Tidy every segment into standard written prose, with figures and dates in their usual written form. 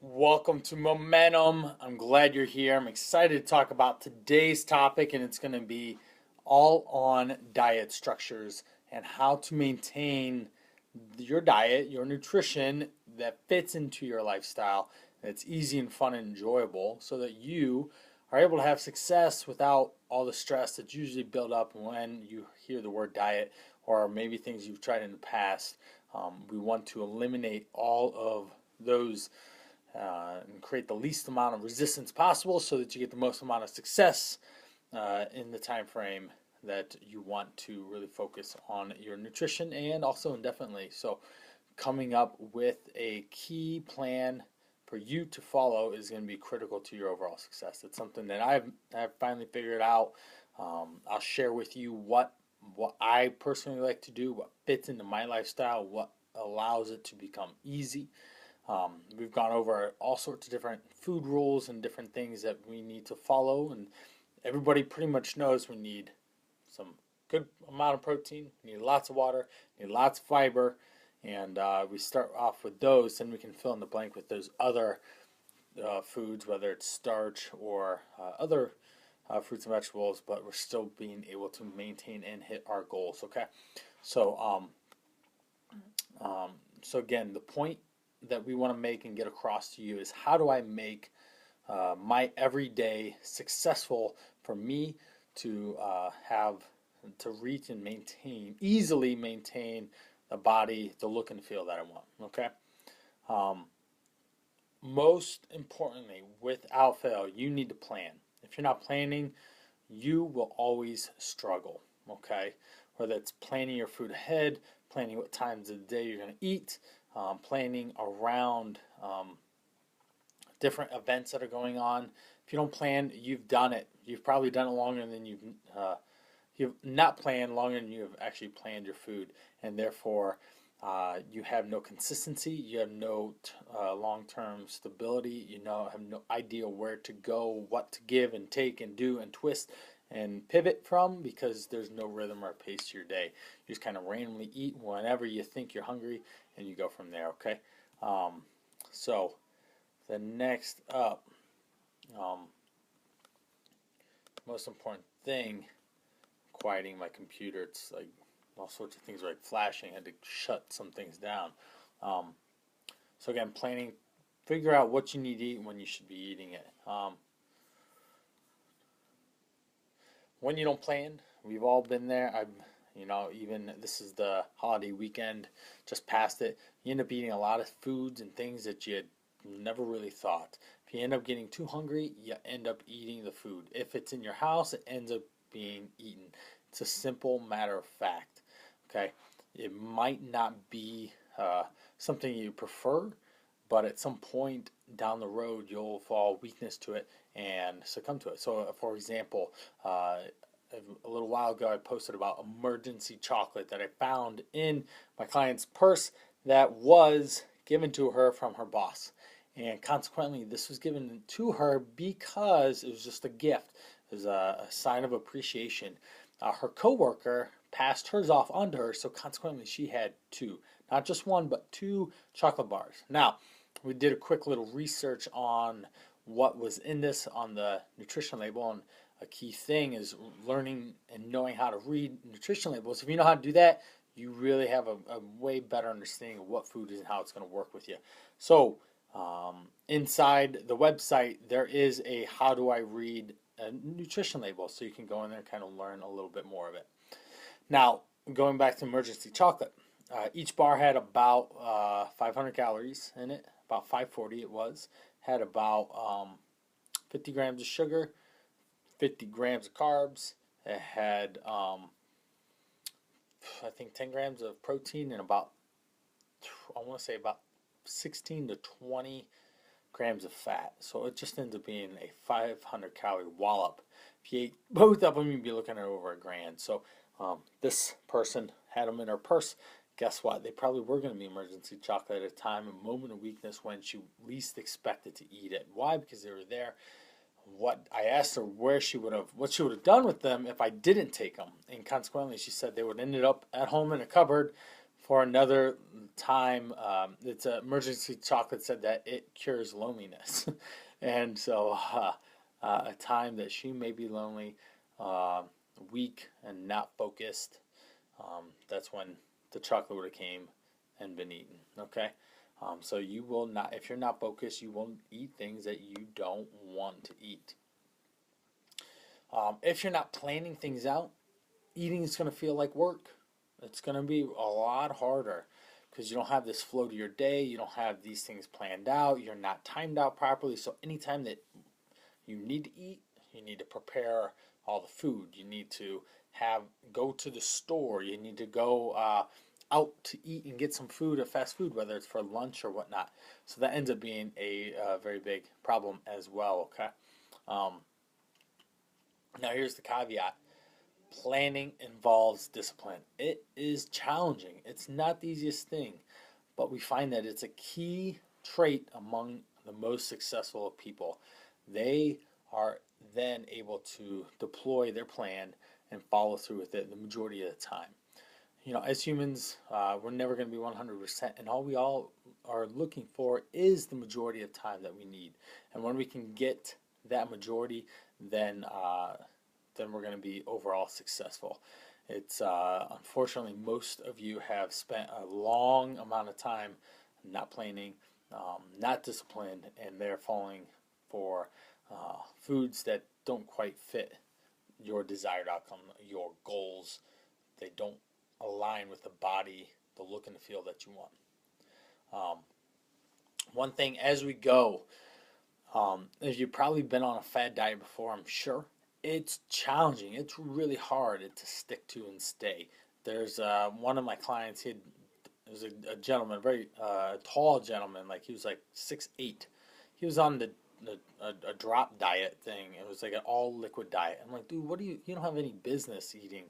Welcome to Momentum. I'm glad you're here. I'm excited to talk about today's topic, and it's going to be all on diet structures and how to maintain your diet, your nutrition that fits into your lifestyle. That's easy and fun and enjoyable so that you are able to have success without all the stress that's usually built up when you hear the word diet or maybe things you've tried in the past. We want to eliminate all of those and create the least amount of resistance possible so that you get the most amount of success in the time frame that you want to really focus on your nutrition and also indefinitely. So coming up with a key plan for you to follow is going to be critical to your overall success. It's something that I've finally figured out. I'll share with you what I personally like to do, what fits into my lifestyle, what allows it to become easy. We've gone over all sorts of different food rules and different things that we need to follow, and everybody pretty much knows we need some good amount of protein, we need lots of water, we need lots of fiber, and we start off with those, then we can fill in the blank with those other foods, whether it's starch or other fruits and vegetables, but we're still being able to maintain and hit our goals. Okay, so so again, the point that we want to make and get across to you is how do I make my everyday successful for me to have to reach and easily maintain the body, the look and feel that I want. Okay. Most importantly, without fail, you need to plan. If you're not planning, you will always struggle. Okay. Whether it's planning your food ahead, planning what times of the day you're going to eat, planning around different events that are going on. If you don't plan, you've done it. You've probably done it longer than you've not planned longer than you've actually planned your food, and therefore you have no consistency. You have no long-term stability. Have no idea where to go, what to give and take and do and twist and pivot from, because there's no rhythm or pace to your day. You just kind of randomly eat whenever you think you're hungry, and you go from there. Okay. So the next up, most important thing, quieting my computer. It's like all sorts of things are like flashing. I had to shut some things down. So again, planning, figure out what you need to eat and when you should be eating it. When you don't plan, we've all been there. Even this is the holiday weekend, just past it. You end up eating a lot of foods and things that you had never really thought. If you end up getting too hungry, you end up eating the food. If it's in your house, it ends up being eaten. It's a simple matter of fact. Okay, it might not be something you prefer, but at some point down the road, you'll fall weakness to it and succumb to it. So, for example, a little while ago, I posted about emergency chocolate that I found in my client's purse that was given to her from her boss. And consequently, this was given to her because it was just a gift. It was a sign of appreciation. Her coworker passed hers off onto her, so consequently, she had two. Not just one, but two chocolate bars. Now, we did a quick little research on what was in this on the nutrition label, and a key thing is learning and knowing how to read nutrition labels. If you know how to do that, you really have a way better understanding of what food is and how it's going to work with you. So inside the website, there is a how do I read a nutrition label, so you can go in there and kind of learn a little bit more of it. Now, going back to emergency chocolate, each bar had about 500 calories in it, about 540 it was, had about 50 grams of sugar, 50 grams of carbs. It had, I think, 10 grams of protein and about, I want to say about 16 to 20 grams of fat. So it just ends up being a 500 calorie wallop. If you ate both of them, you'd be looking at over a grand. So this person had them in her purse. Guess what? They probably were going to be emergency chocolate at a time, a moment of weakness when she least expected to eat it. Why? Because they were there. What I asked her what she would have done with them if I didn't take them, and consequently, she said they would ended up at home in a cupboard for another time, it's a emergency chocolate said that it cures loneliness, and so a time that she may be lonely, uh, weak, and not focused. That's when the chocolate would have came and been eaten. Okay, so you will not, if you're not focused, you will eat things that you don't want to eat. If you're not planning things out, eating is going to feel like work. It's going to be a lot harder because you don't have this flow to your day. You don't have these things planned out. You're not timed out properly. So anytime that you need to eat, you need to prepare all the food. You need to have go to the store. You need to go out to eat and get some food, a fast food, whether it's for lunch or whatnot. So that ends up being a very big problem as well. Okay. Um, Now here's the caveat. Planning involves discipline. It is challenging. It's not the easiest thing, but we find that it's a key trait among the most successful people. They are then able to deploy their plan and follow through with it the majority of the time. As humans, we're never going to be 100%, and all are looking for is the majority of time that we need. And when we can get that majority, then we're going to be overall successful. It's unfortunately most of you have spent a long amount of time not planning, not disciplined, and they're falling for foods that don't quite fit your desired outcome, your goals. They don't align with the body, the look and the feel that you want. Um, One thing as we go, if you've probably been on a fad diet before, I'm sure it's challenging. It's really hard to stick to and stay. There's one of my clients. He was a gentleman, very tall gentleman. Like he was like 6'8". He was on a drop diet thing. It was like an all liquid diet. I'm like, dude, what do you don't have any business eating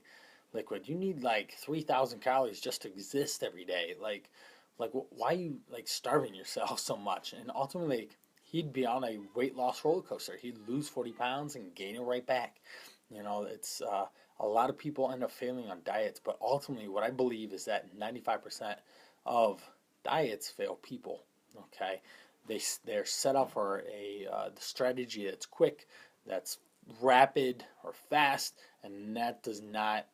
liquid. You need like 3,000 calories just to exist every day. Why are you like starving yourself so much? And ultimately, like, he'd be on a weight loss roller coaster. He'd lose 40 pounds and gain it right back. It's a lot of people end up failing on diets, but ultimately, what I believe is that 95% of diets fail people. Okay, they're set up for a the strategy that's quick, that's rapid or fast, and that does not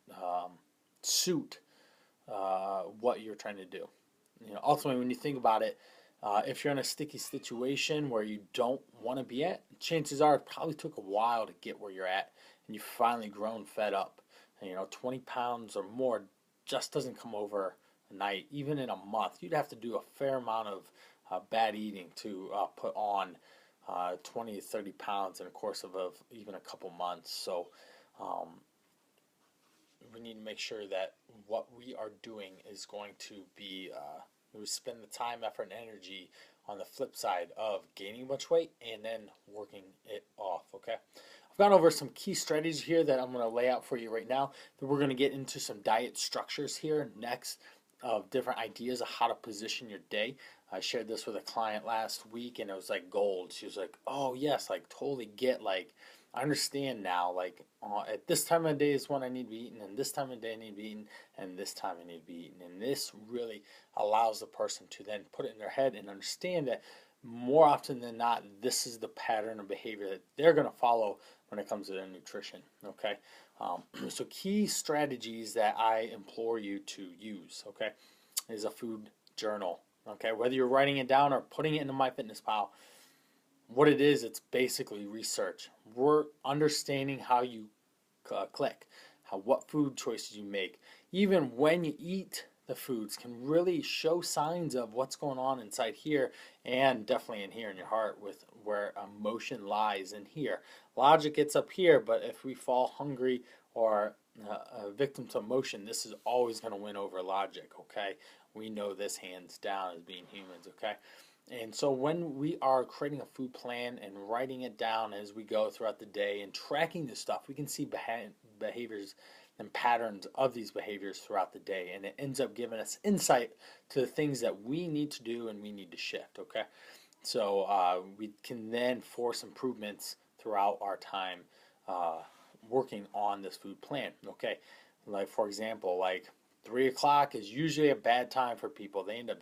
suit what you're trying to do. Ultimately, when you think about it, if you're in a sticky situation where you don't want to be at, chances are it probably took a while to get where you're at, and you've finally grown fed up. And, 20 pounds or more just doesn't come over a night. Even in a month, you'd have to do a fair amount of bad eating to put on 20 to 30 pounds in the course of even a couple months. So um, we need to make sure that what we are doing is going to be, we spend the time, effort, and energy on the flip side of gaining much weight and then working it off, okay? I've gone over some key strategies here that I'm going to lay out for you right now. Then we're going to get into some diet structures here next of different ideas of how to position your day. I shared this with a client last week and it was like gold. She was like, oh yes, like totally get, like I understand now, like at this time of day is when I need to be eating, and this time of day I need to be eating, and this time I need to be eating. And this really allows the person to then put it in their head and understand that more often than not, this is the pattern of behavior that they're going to follow when it comes to their nutrition. Okay, so key strategies that I implore you to use. Okay, is a food journal. Okay, whether you're writing it down or putting it into MyFitnessPal, what it is, it's basically research. We're understanding how you click, what food choices you make, even when you eat the foods can really show signs of what's going on inside here and definitely in here in your heart with where emotion lies in here. Logic gets up here, but if we fall hungry or a victim to emotion, this is always going to win over logic, okay? We know this hands down as being humans, okay? And so when we are creating a food plan and writing it down as we go throughout the day and tracking this stuff, we can see behaviors and patterns of these behaviors throughout the day. And it ends up giving us insight to the things that we need to do and we need to shift, okay? So we can then force improvements throughout our time working on this food plan, okay? Like, for example, like 3 o'clock is usually a bad time for people. They end up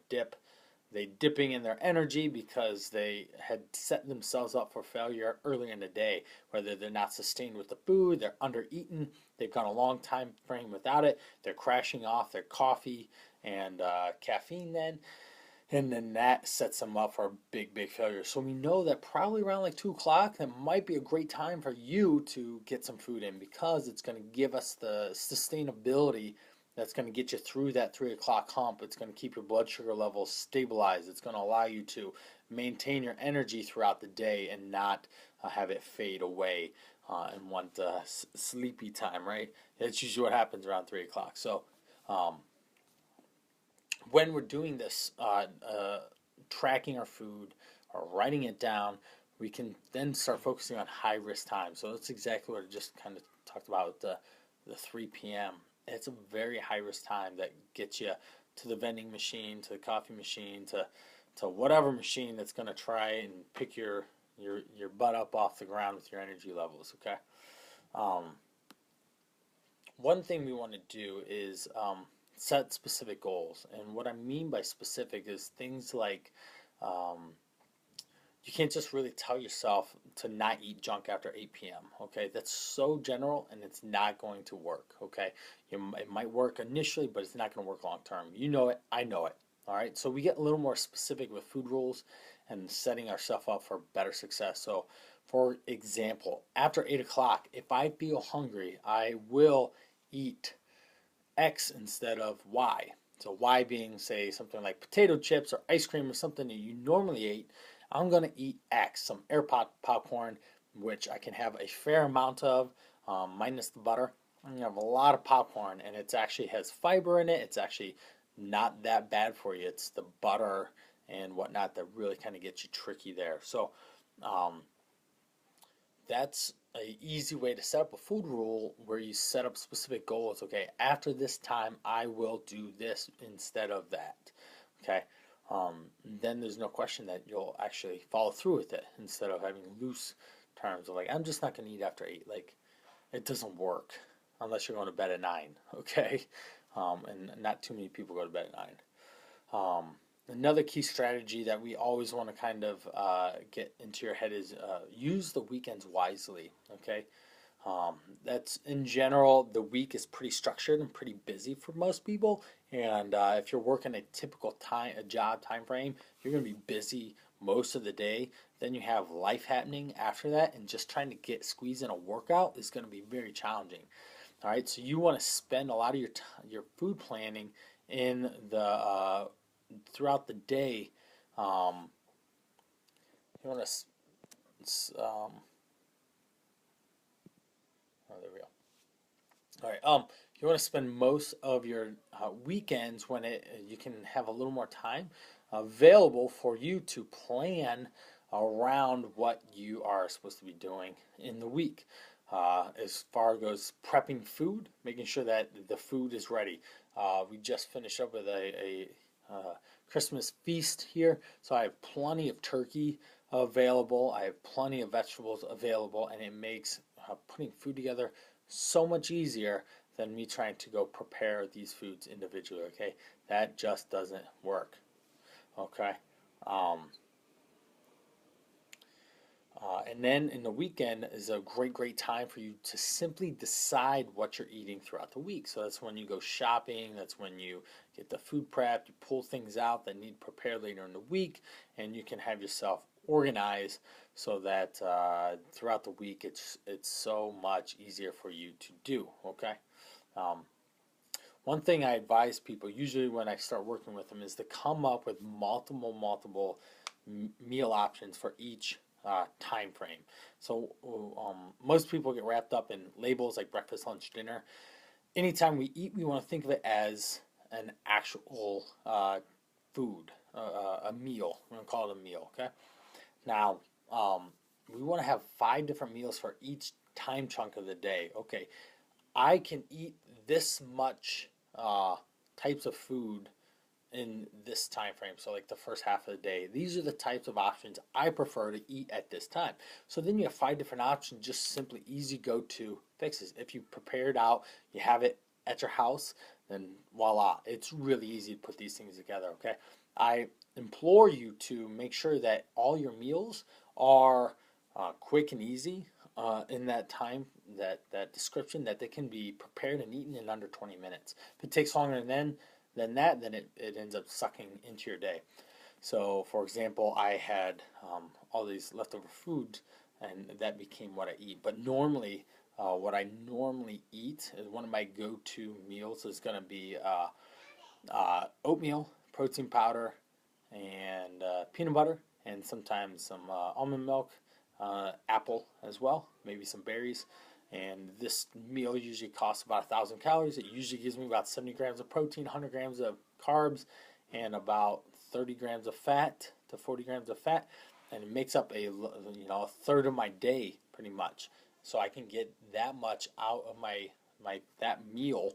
dipping in their energy because they had set themselves up for failure earlier in the day. Whether they're not sustained with the food, they're under eaten, they've gone a long time frame without it, they're crashing off their coffee and caffeine and then that sets them up for a big failure. So we know that probably around like 2 o'clock, that might be a great time for you to get some food in, because it's going to give us the sustainability that's going to get you through that 3 o'clock hump. It's going to keep your blood sugar levels stabilized. It's going to allow you to maintain your energy throughout the day and not have it fade away and want sleepy time, right? That's usually what happens around 3 o'clock. So um, when we're doing this, tracking our food or writing it down, we can then start focusing on high risk time. So that's exactly what I just kind of talked about with the 3 p.m. It's a very high risk time that gets you to the vending machine, to the coffee machine, to whatever machine that's going to try and pick your butt up off the ground with your energy levels. Okay. Um, One thing we want to do is set specific goals. And what I mean by specific is things like um, you can't just really tell yourself to not eat junk after 8 p.m. Okay, that's so general and it's not going to work. Okay, it might work initially, but it's not going to work long term. You know it, I know it. All right, so we get a little more specific with food rules and setting ourselves up for better success. So, for example, after 8 o'clock, if I feel hungry, I will eat X instead of Y. So Y being, say, something like potato chips or ice cream or something that you normally eat. I'm going to eat X, some air popcorn, which I can have a fair amount of, minus the butter. I'm going to have a lot of popcorn, and it actually has fiber in it. It's actually not that bad for you. It's the butter and whatnot that really kind of gets you tricky there. So um, that's a easy way to set up a food rule where you set up specific goals. Okay, after this time, I will do this instead of that. Okay, then there's no question that you'll actually follow through with it instead of having loose terms of like, I'm just not going to eat after 8. Like, it doesn't work unless you're going to bed at 9. Okay, and not too many people go to bed at 9. Another key strategy that we always want to kind of get into your head is use the weekends wisely. Okay, that's in general, the week is pretty structured and pretty busy for most people, and if you're working a job time frame, you're going to be busy most of the day. Then you have life happening after that, and just trying to squeeze in a workout is going to be very challenging. All right, so you want to spend a lot of your food planning in the throughout the day. You want to oh, there we go. All right. You want to spend most of your weekends when you can have a little more time available for you to plan around what you are supposed to be doing in the week. As far as goes prepping food, making sure that the food is ready. We just finished up with a Christmas feast here, so I have plenty of turkey available. I have plenty of vegetables available, and it makes putting food together so much easier than me trying to go prepare these foods individually. Okay, that just doesn't work. Okay. Um, and then in the weekend is a great time for you to simply decide what you're eating throughout the week. So that's when you go shopping. That's when you get the food prepped. You pull things out that need prepared later in the week, and you can have yourself organized so that throughout the week it's so much easier for you to do. Okay. Um, One thing I advise people usually when I start working with them is to come up with multiple meal options for each time frame. So most people get wrapped up in labels like breakfast, lunch, dinner. Anytime we eat, we want to think of it as an actual food, a meal. We're going to call it a meal, okay? Now, we want to have 5 different meals for each time chunk of the day. Okay, I can eat this much types of food in this time frame, so like the first half of the day. These are the types of options I prefer to eat at this time. So then you have 5 different options, just simply easy go-to fixes. If you prepare it out, you have it at your house, then voila, it's really easy to put these things together, okay? I implore you to make sure that all your meals are quick and easy in that time, that description, that they can be prepared and eaten in under 20 minutes. If it takes longer than that, then it ends up sucking into your day. So, for example, I had all these leftover food, and that became what I eat. But normally, what I normally eat is one of my go-to meals is going to be oatmeal, protein powder, and peanut butter, and sometimes some almond milk, apple as well, maybe some berries. And this meal usually costs about 1,000 calories. It usually gives me about 70 grams of protein, 100 grams of carbs, and about 30 grams of fat to 40 grams of fat. And it makes up a third of my day pretty much. So I can get that much out of my that meal,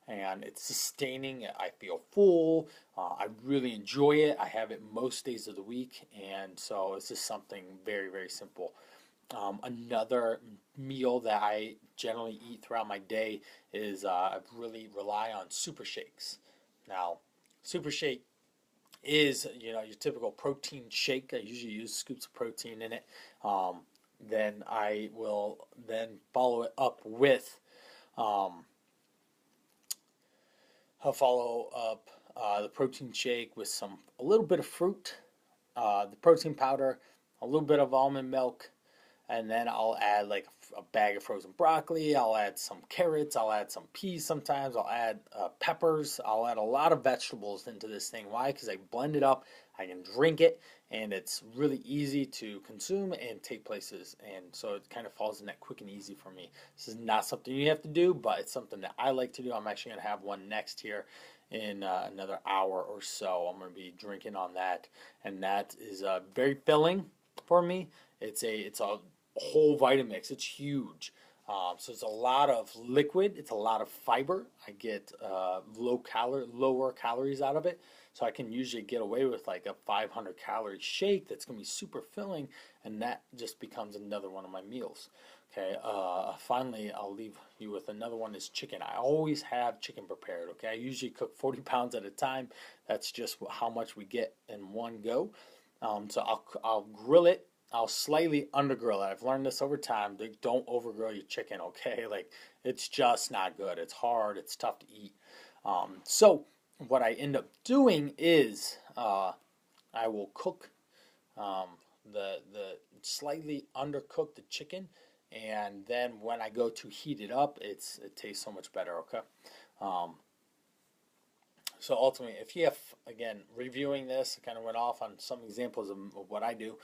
and it's sustaining. I feel full. I really enjoy it. I have it most days of the week, and so it's just something very, very simple. Another meal that I generally eat throughout my day is I really rely on super shakes. Now, super shake is your typical protein shake. I usually use scoops of protein in it. Then I will then follow it up with um, I'll follow up the protein shake with a little bit of fruit, the protein powder, a little bit of almond milk, and then I'll add like a bag of frozen broccoli. I'll add some carrots. I'll add some peas sometimes. I'll add peppers. I'll add a lot of vegetables into this thing. Why? Because I blend it up. I can drink it, and it's really easy to consume and take places. And so it kind of falls in that quick and easy for me. This is not something you have to do, but it's something that I like to do. I'm actually going to have one next here in another hour or so. I'm going to be drinking on that, and that is very filling for me. It's a whole Vitamix. It's huge. So it's a lot of liquid. It's a lot of fiber. I get lower calories out of it. So I can usually get away with like a 500 calorie shake that's going to be super filling, and that just becomes another one of my meals. Okay. Finally, I'll leave you with another one is chicken. I always have chicken prepared. Okay. I usually cook 40 pounds at a time. That's just how much we get in one go. So I'll grill it. I'll slightly undergrill it. I've learned this over time. Don't overgrill your chicken, okay? Like, it's just not good. It's hard. It's tough to eat. So what I end up doing is I will cook the slightly undercook the chicken, and then when I go to heat it up, it tastes so much better, okay? Um, so ultimately, if you have, again, reviewing this, I kind of went off on some examples of what I do.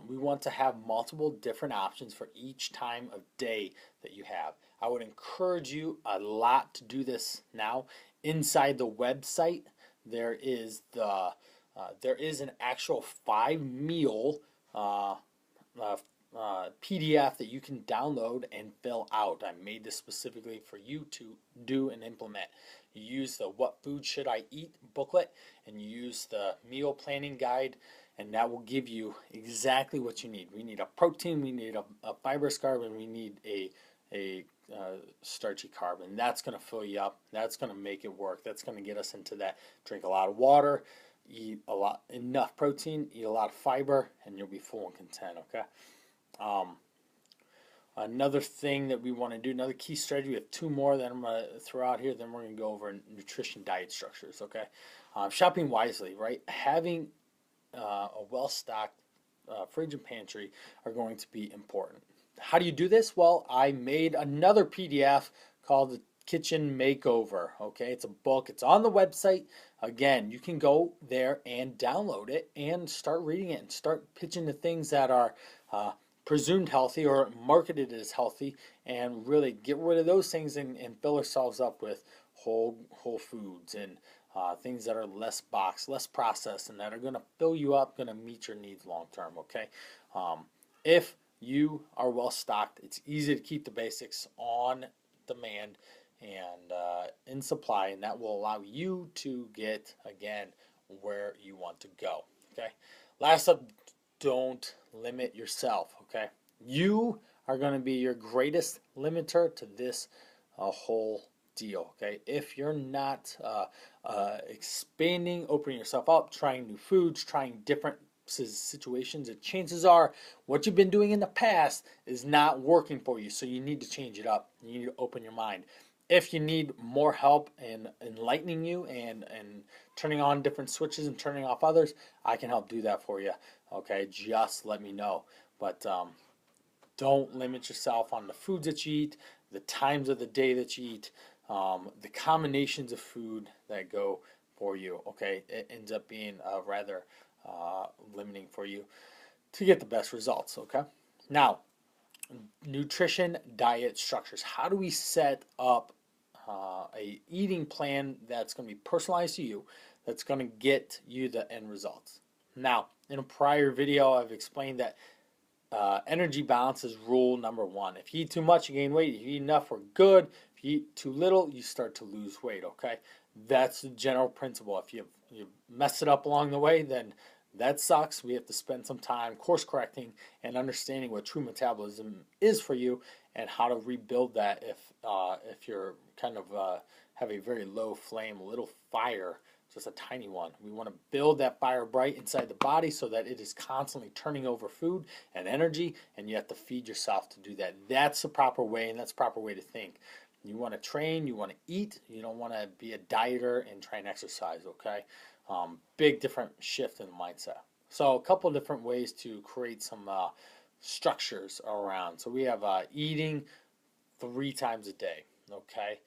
We want to have multiple different options for each time of day that you have. I would encourage you a lot to do this now. Inside the website, there is an actual 5 meal PDF that you can download and fill out. I made this specifically for you to do and implement. You use the What Food Should I Eat booklet, and you use the meal planning guide, and that will give you exactly what you need. We need a protein, we need a fibrous carb, and we need a starchy carb, and that's going to fill you up. That's going to make it work. That's going to get us into that. Drink a lot of water, eat enough protein, eat a lot of fiber, and you'll be full and content. Okay. Another thing that we want to do, another key strategy, we have 2 more that I'm going to throw out here, then we're going to go over nutrition diet structures, okay? Shopping wisely, right? Having a well-stocked fridge and pantry are going to be important. How do you do this? Well, I made another PDF called the Kitchen Makeover, okay? It's a book. It's on the website. Again, you can go there and download it and start reading it and start pitching the things that are presumed healthy or marketed as healthy, and really get rid of those things and fill ourselves up with whole foods and things that are less boxed, less processed, and that are going to fill you up, going to meet your needs long term, okay? If you are well stocked, it's easy to keep the basics on demand and in supply, and that will allow you to get, again, where you want to go, okay? Last up, don't limit yourself, okay? You are going to be your greatest limiter to this whole deal. Okay, if you're not expanding, opening yourself up, trying new foods, trying different situations, and chances are what you've been doing in the past is not working for you. So you need to change it up. You need to open your mind. If you need more help in enlightening you and turning on different switches and turning off others, I can help do that for you. Okay, just let me know. But don't limit yourself on the foods that you eat, the times of the day that you eat, the combinations of food that go for you. Okay, it ends up being rather limiting for you to get the best results. Okay, now nutrition, diet structures. How do we set up a eating plan that's going to be personalized to you, that's going to get you the end results? Now, in a prior video, I've explained that energy balance is rule number one. If you eat too much, you gain weight. If you eat enough, we're good. If you eat too little, you start to lose weight. Okay, that's the general principle. If you mess it up along the way, then that sucks. We have to spend some time course correcting and understanding what true metabolism is for you and how to rebuild that if you're kind of have a very low flame, a little fire, just a tiny one. We want to build that fire bright inside the body so that it is constantly turning over food and energy, and you have to feed yourself to do that. That's the proper way, and that's the proper way to think. You want to train, you want to eat, you don't want to be a dieter and try and exercise, okay? Big different shift in the mindset. So a couple of different ways to create some structures around. So we have eating 3 times a day, okay?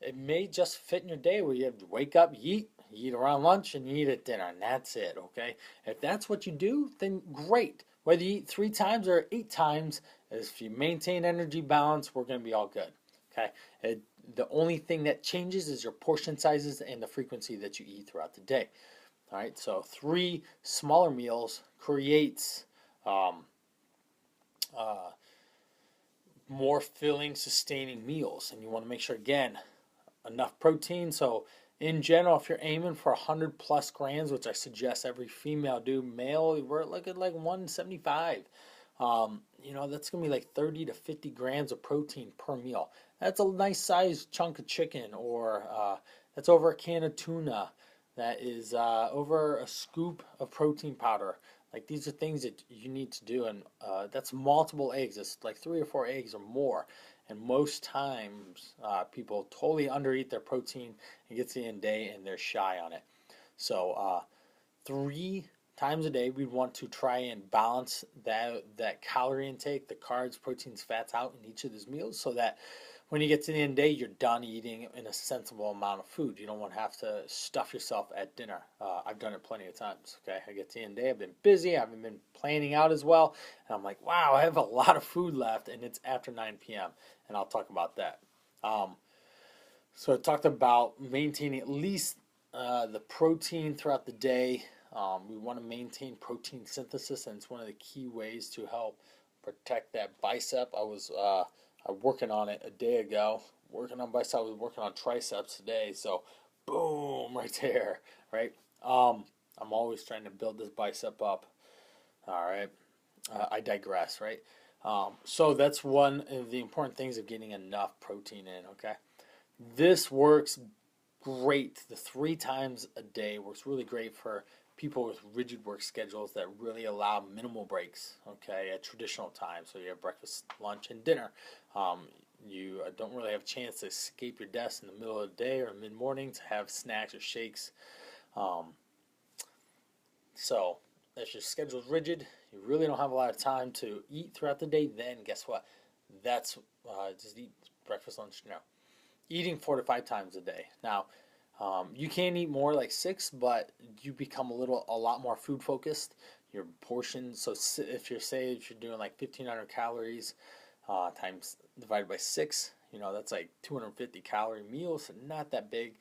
It may just fit in your day where you have to wake up, you eat around lunch, and you eat at dinner, and that's it, okay? If that's what you do, then great. Whether you eat 3 times or 8 times, if you maintain energy balance, we're going to be all good, okay? The only thing that changes is your portion sizes and the frequency that you eat throughout the day. All right, so 3 smaller meals creates more filling, sustaining meals, and you want to make sure, again, enough protein. So in general, if you're aiming for 100 plus grams, which I suggest every female do, male, we're looking at like 175. That's going to be like 30 to 50 grams of protein per meal. That's a nice sized chunk of chicken, or that's over a can of tuna. That is over a scoop of protein powder. Like, these are things that you need to do, and that's multiple eggs. It's like 3 or 4 eggs or more. And most times, people totally undereat their protein and get to the end of the day and they're shy on it. So 3 times a day, we want to try and balance that calorie intake, the carbs, proteins, fats out in each of those meals, so that when you get to the end of the day, you're done eating in a sensible amount of food. You don't want to have to stuff yourself at dinner. I've done it plenty of times. Okay, I get to the end of the day, I've been busy, I haven't been planning out as well, and I'm like, wow, I have a lot of food left, and it's after 9 p.m., and I'll talk about that. So I talked about maintaining at least the protein throughout the day. We want to maintain protein synthesis, and it's one of the key ways to help protect that bicep. I was working on it a day ago. Working on bicep, I was working on triceps today. So, boom, right there, right? I'm always trying to build this bicep up. All right, I digress, right? So that's one of the important things of getting enough protein in. Okay, this works great. The 3 times a day works really great for people with rigid work schedules that really allow minimal breaks, okay, at traditional times. So you have breakfast, lunch, and dinner. You don't really have a chance to escape your desk in the middle of the day or mid-morning to have snacks or shakes. So if your schedule is rigid, you really don't have a lot of time to eat throughout the day, then guess what? That's just eat breakfast, lunch, dinner. Eating 4 to 5 times a day. Now, you can eat more, like 6, but you become a lot more food focused. Your portions. So if you're doing like 1,500 calories times divided by 6, that's like 250 calorie meals. So not that big.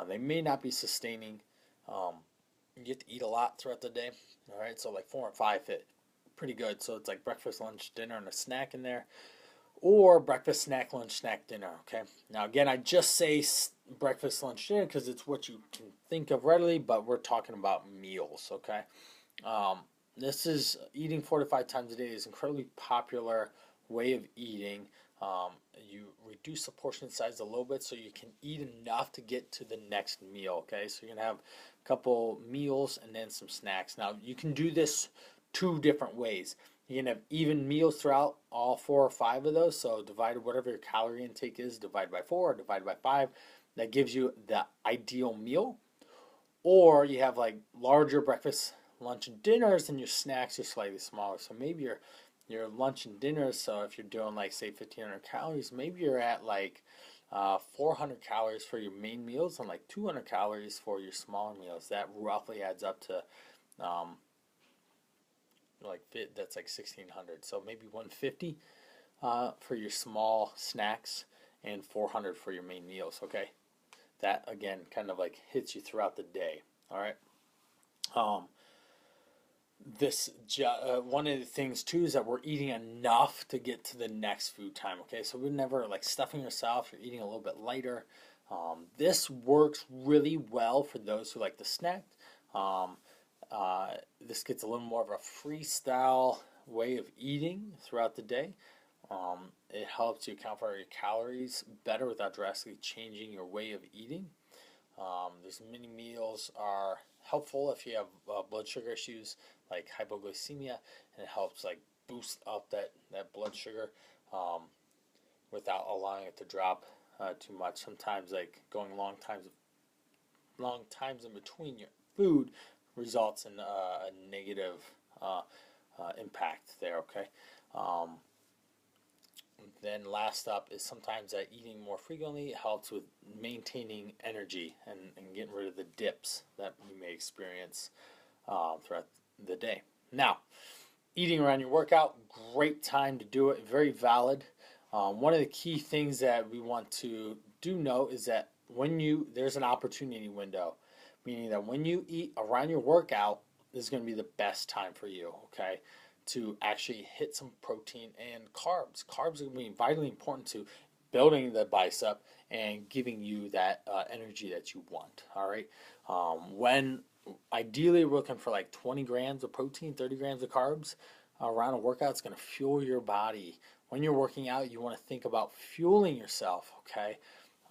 They may not be sustaining. You get to eat a lot throughout the day. All right, so like 4 and 5 fit pretty good. So it's like breakfast, lunch, dinner, and a snack in there. Or breakfast, snack, lunch, snack, dinner, okay? Now, again, I just say breakfast, lunch, dinner because it's what you can think of readily, but we're talking about meals, okay? This is eating 4 to 5 times a day is an incredibly popular way of eating You reduce the portion size a little bit so you can eat enough to get to the next meal. Okay, so you're gonna have a couple meals and then some snacks. Now you can do this two different ways. You can have even meals throughout all 4 or 5 of those. So divide whatever your calorie intake is, divide by 4 or divide by 5. That gives you the ideal meal. Or you have like larger breakfast, lunch, and dinners, and your snacks are slightly smaller. So maybe your lunch and dinner. So if you're doing like say 1,500 calories, maybe you're at like 400 calories for your main meals and like 200 calories for your smaller meals. That roughly adds up to um, that's like 1,600. So maybe 150 for your small snacks and 400 for your main meals. Okay, that again kind of like hits you throughout the day. All right. Um, this one of the things too is that we're eating enough to get to the next food time. Okay, so we're never like stuffing yourself. You're eating a little bit lighter. This works really well for those who like to snack. Um, this gets a little more of a freestyle way of eating throughout the day. It helps you account for your calories better without drastically changing your way of eating. These mini meals are helpful if you have blood sugar issues like hypoglycemia, and it helps like boost up that blood sugar um, without allowing it to drop too much. Sometimes like going long times in between your food results in a negative uh, impact there. Okay. Um, then last up is sometimes eating more frequently helps with maintaining energy and getting rid of the dips that you may experience throughout the day. Now, eating around your workout, great time to do it, very valid. One of the key things that we want to do know is that there's an opportunity window, meaning that when you eat around your workout, this is going to be the best time for you, okay, to actually hit some protein and carbs. Carbs are going to be vitally important to building the bicep and giving you that energy that you want, all right? When ideally we're looking for like 20 grams of protein, 30 grams of carbs around a workout, it's going to fuel your body. When you're working out, you want to think about fueling yourself, okay?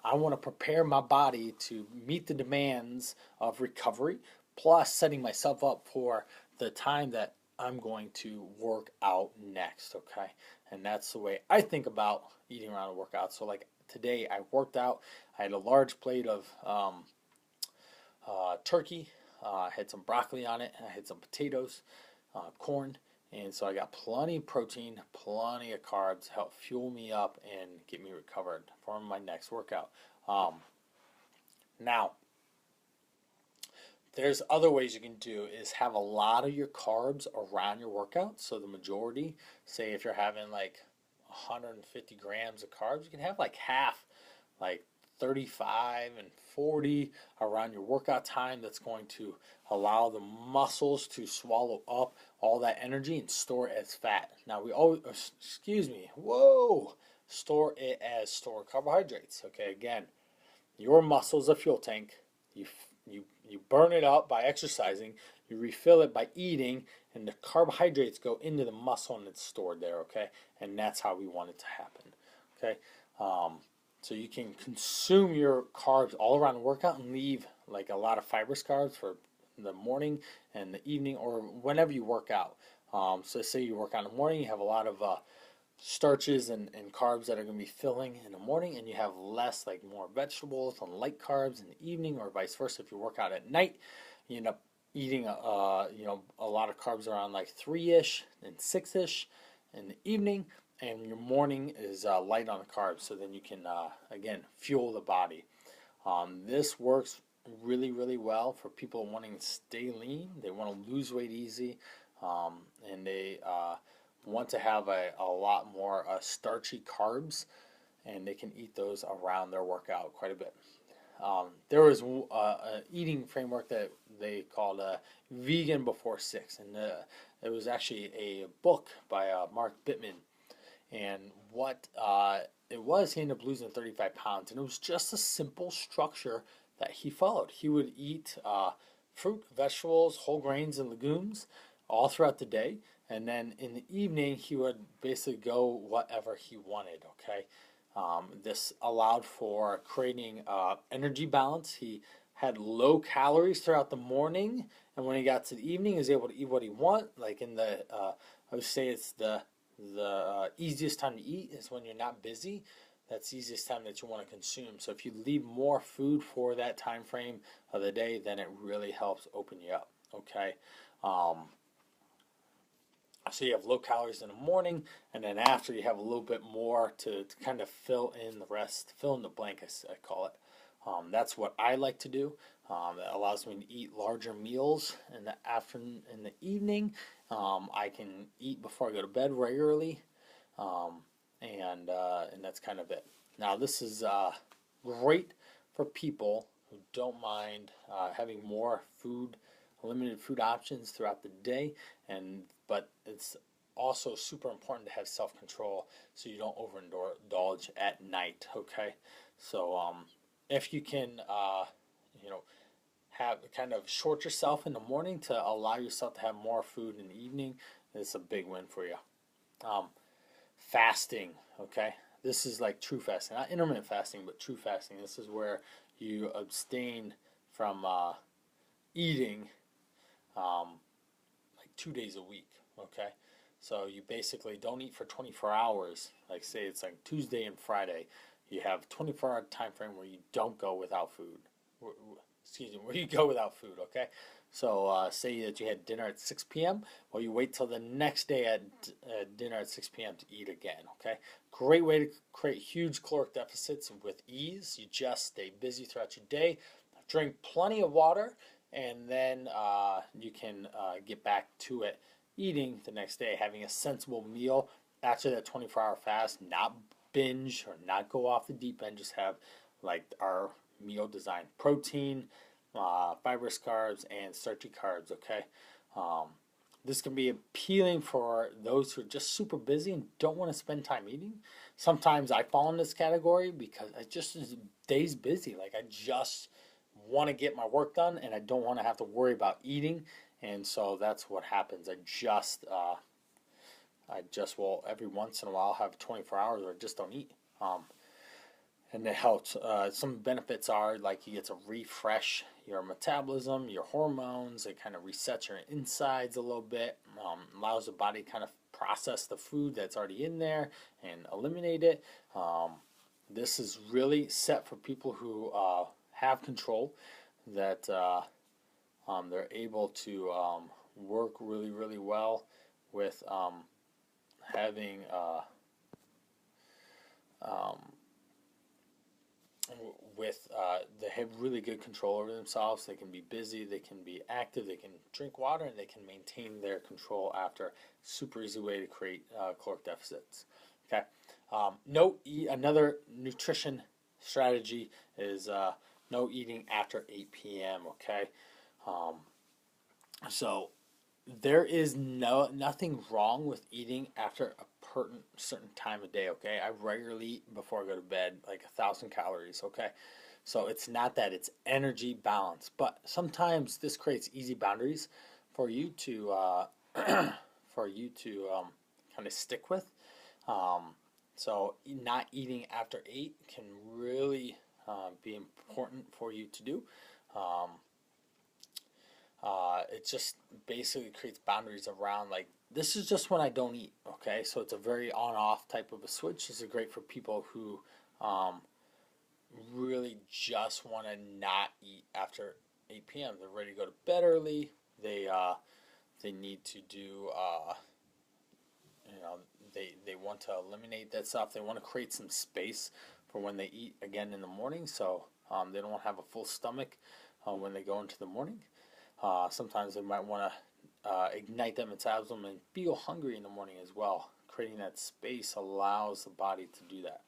I want to prepare my body to meet the demands of recovery, plus setting myself up for the time that I'm going to work out next, okay? And that's the way I think about eating around a workout. So, like today, I worked out. I had a large plate of turkey. I had some broccoli on it. I had some potatoes, corn. And so I got plenty of protein, plenty of carbs to help fuel me up and get me recovered for my next workout. Now, there's other ways you can do is have a lot of your carbs around your workout. So the majority, say if you're having like 150 grams of carbs, you can have like half, like 35 and 40 around your workout time. That's going to allow the muscles to swallow up all that energy and store it as fat. Now we always, store it as stored carbohydrates. Okay, again, your muscle's a fuel tank. You burn it up by exercising. You refill it by eating, and the carbohydrates go into the muscle and it's stored there. Okay, and that's how we want it to happen. Okay, so you can consume your carbs all around the workout and leave like a lot of fibrous carbs for the morning and the evening or whenever you work out. So say you work out in the morning, you have a lot of starches and carbs that are going to be filling in the morning, and you have less, like more vegetables and light carbs in the evening, or vice versa. If you work out at night, you end up eating a lot of carbs around like 3-ish and 6-ish in the evening, and your morning is light on the carbs, so then you can again fuel the body. This works really, really well for people wanting to stay lean. They want to lose weight easy, and they want to have a lot more starchy carbs, and they can eat those around their workout quite a bit. There was an eating framework that they called Vegan Before 6, and it was actually a book by Mark Bittman. And what it was, he ended up losing 35 pounds, and it was just a simple structure that he followed. He would eat fruit, vegetables, whole grains, and legumes. all throughout the day. And then in the evening, he would basically go whatever he wanted. Okay. This allowed for creating energy balance. He had low calories throughout the morning, and when he got to the evening, he was able to eat what he want. Like in the, I would say it's the easiest time to eat is when you're not busy. That's the easiest time that you want to consume. So if you leave more food for that time frame of the day, then it really helps open you up. Okay. Um, so you have low calories in the morning, and then after you have a little bit more to kind of fill in the rest, fill in the blank, I call it. That's what I like to do. It allows me to eat larger meals in the afternoon, in the evening. I can eat before I go to bed regularly, um, and that's kind of it. Now this is great for people who don't mind having more food, limited food options throughout the day, and but it's also super important to have self-control so you don't overindulge at night. Okay, so if you can, you know, have kind of short yourself in the morning to allow yourself to have more food in the evening, it's a big win for you. Um, Fasting, okay, this is like true fasting, not intermittent fasting, but true fasting. This is where you abstain from eating um, like 2 days a week. Okay, so you basically don't eat for 24 hours. Like say it's like Tuesday and Friday, you have 24-hour time frame where you don't go without food. Excuse me, where you go without food. Okay, so say that you had dinner at 6 p.m. Well, you wait till the next day at dinner at 6 p.m. to eat again. Okay, great way to create huge caloric deficits with ease. You just stay busy throughout your day, drink plenty of water, and then you can get back to it eating the next day, having a sensible meal after that 24-hour fast, not binge or not go off the deep end, just have like our meal design: protein, fibrous carbs, and starchy carbs. Okay, um, this can be appealing for those who are just super busy and don't want to spend time eating. Sometimes I fall in this category because I just days busy. Like I just want to get my work done and I don't want to have to worry about eating, and so that's what happens. I just will every once in a while have 24 hours where I just don't eat. And it helps. Some benefits are like you get to refresh your metabolism, your hormones. It kind of resets your insides a little bit, allows the body to kind of process the food that's already in there and eliminate it. This is really set for people who have control, that they're able to work really, really well with having um, they have really good control over themselves. They can be busy, they can be active, they can drink water, and they can maintain their control after. Super easy way to create caloric deficits. Okay, another nutrition strategy is no eating after 8 p.m. Okay, um, so there is nothing wrong with eating after a certain time of day. Okay, I regularly eat before I go to bed, like 1,000 calories. Okay, so it's not that, it's energy balance, but sometimes this creates easy boundaries for you to for you to kind of stick with. Um, so not eating after 8 can really be important for you to do. Um, it just basically creates boundaries around, like, this is just when I don't eat. Okay, so it's a very on-off type of a switch. This is great for people who um, really just want to not eat after 8 p.m. They're ready to go to bed early. They need to do you know they want to eliminate that stuff. They want to create some space for when they eat again in the morning, so they don't want to have a full stomach when they go into the morning. Sometimes they might want to ignite that metabolism and feel hungry in the morning as well. Creating that space allows the body to do that.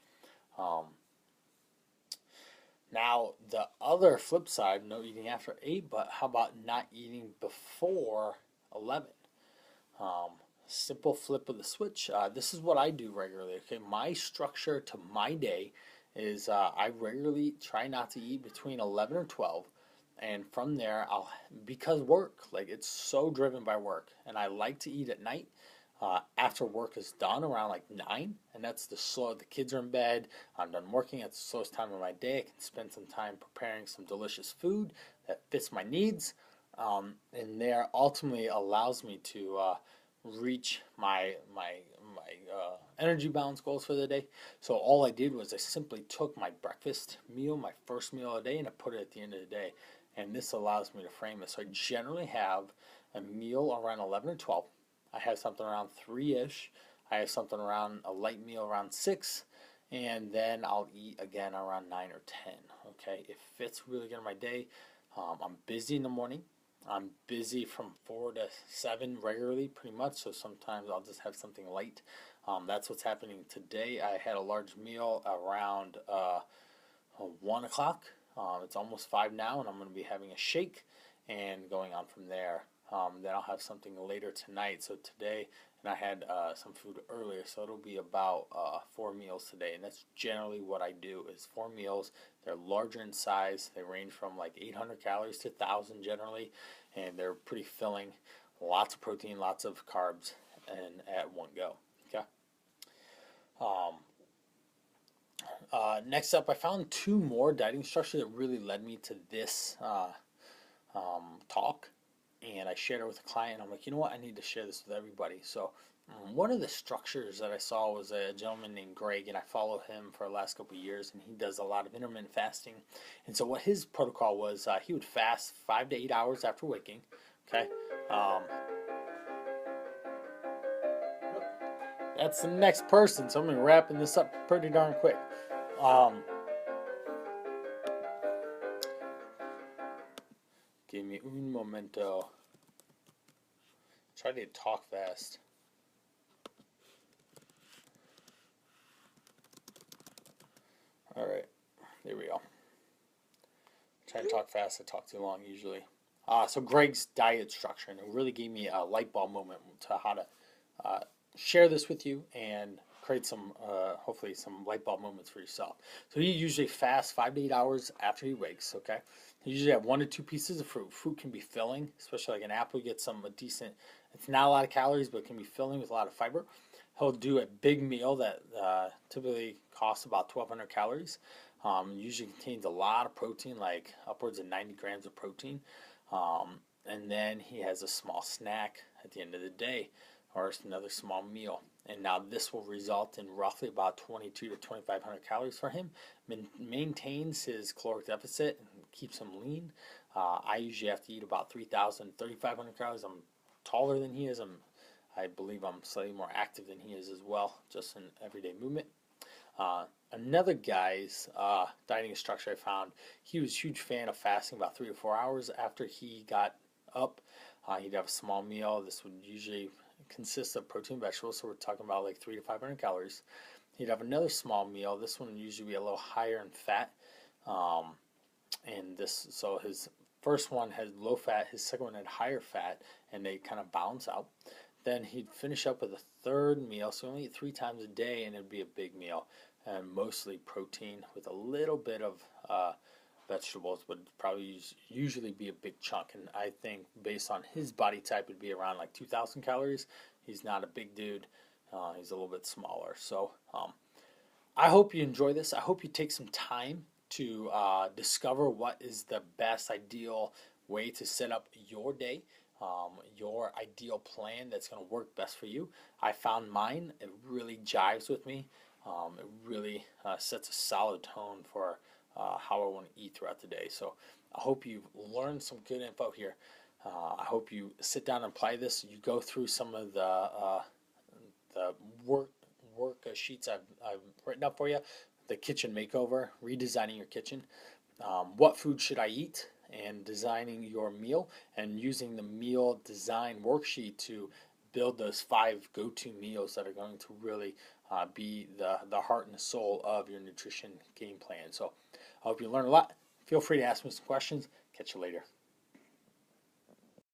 Now, the other flip side, no eating after 8, but how about not eating before 11? Simple flip of the switch. This is what I do regularly. Okay, my structure to my day is I regularly try not to eat between 11 or 12. And from there, because work, like it's so driven by work, and I like to eat at night. After work is done around like 9, and that's the kids are in bed. I'm done working at the slowest time of my day. I can spend some time preparing some delicious food that fits my needs, and there ultimately allows me to reach my energy balance goals for the day. So all I did was I simply took my breakfast meal, my first meal of the day, and I put it at the end of the day. And this allows me to frame it. So I generally have a meal around 11 or 12. I have something around 3-ish. I have something around a light meal around 6. And then I'll eat again around 9 or 10. Okay, it fits really good in my day. I'm busy in the morning. I'm busy from 4 to 7 regularly, pretty much. So sometimes I'll just have something light. That's what's happening today. I had a large meal around 1 o'clock. It's almost 5 now, and I'm going to be having a shake and going on from there. Then I'll have something later tonight. So today, and I had some food earlier, so it'll be about 4 meals today. And that's generally what I do is 4 meals. They're larger in size. They range from like 800 calories to 1,000 generally, and they're pretty filling. Lots of protein, lots of carbs, and at one go. Okay. Next up, I found 2 more dieting structures that really led me to this talk, and I shared it with a client. I'm like, you know what? I need to share this with everybody. So one of the structures that I saw was a gentleman named Greg, and I follow him for the last couple of years, and he does a lot of intermittent fasting. And so what his protocol was, he would fast 5 to 8 hours after waking. Okay. That's the next person, so I'm going to wrapping this up pretty darn quick. Give me un momento. Try to talk fast. All right, there we go. Try to talk fast. I talk too long usually. So Greg's diet structure, and it really gave me a light bulb moment to how to share this with you and create some, hopefully, some light bulb moments for yourself. So he usually fasts 5 to 8 hours after he wakes. Okay, he usually have 1 to 2 pieces of fruit. Fruit can be filling, especially like an apple. You get a decent. It's not a lot of calories, but it can be filling with a lot of fiber. He'll do a big meal that typically costs about 1,200 calories. Usually contains a lot of protein, like upwards of 90 grams of protein. And then he has a small snack at the end of the day, or another small meal. And now this will result in roughly about 22 to 2,500 calories for him. Maintains his caloric deficit and keeps him lean. I usually have to eat about 3,000, 3,500 calories. I'm taller than he is. I believe I'm slightly more active than he is as well, just in everyday movement. Another guy's dieting structure I found, he was a huge fan of fasting about 3 to 4 hours after he got up. He'd have a small meal. This would usually consist of protein vegetables, so we're talking about like 3 to 500 calories. He'd have another small meal. This one would usually be a little higher in fat. So his first one had low fat, his second one had higher fat, and they kind of balance out. Then he'd finish up with a third meal, so only eat 3 times a day, and it'd be a big meal, and mostly protein with a little bit of vegetables, but probably usually be a big chunk. And I think based on his body type, it'd be around like 2,000 calories. He's not a big dude. He's a little bit smaller. So I hope you enjoy this. I hope you take some time to discover what is the best ideal way to set up your day. Your ideal plan that's going to work best for you. I found mine. It really jives with me. It really sets a solid tone for how I want to eat throughout the day. So I hope you've learned some good info here. I hope you sit down and apply this. You go through some of the work sheets I've written up for you. The kitchen makeover, redesigning your kitchen. What food should I eat? And designing your meal, and using the meal design worksheet to build those 5 go-to meals that are going to really be the heart and the soul of your nutrition game plan. So I hope you learn a lot. Feel free to ask me some questions. Catch you later.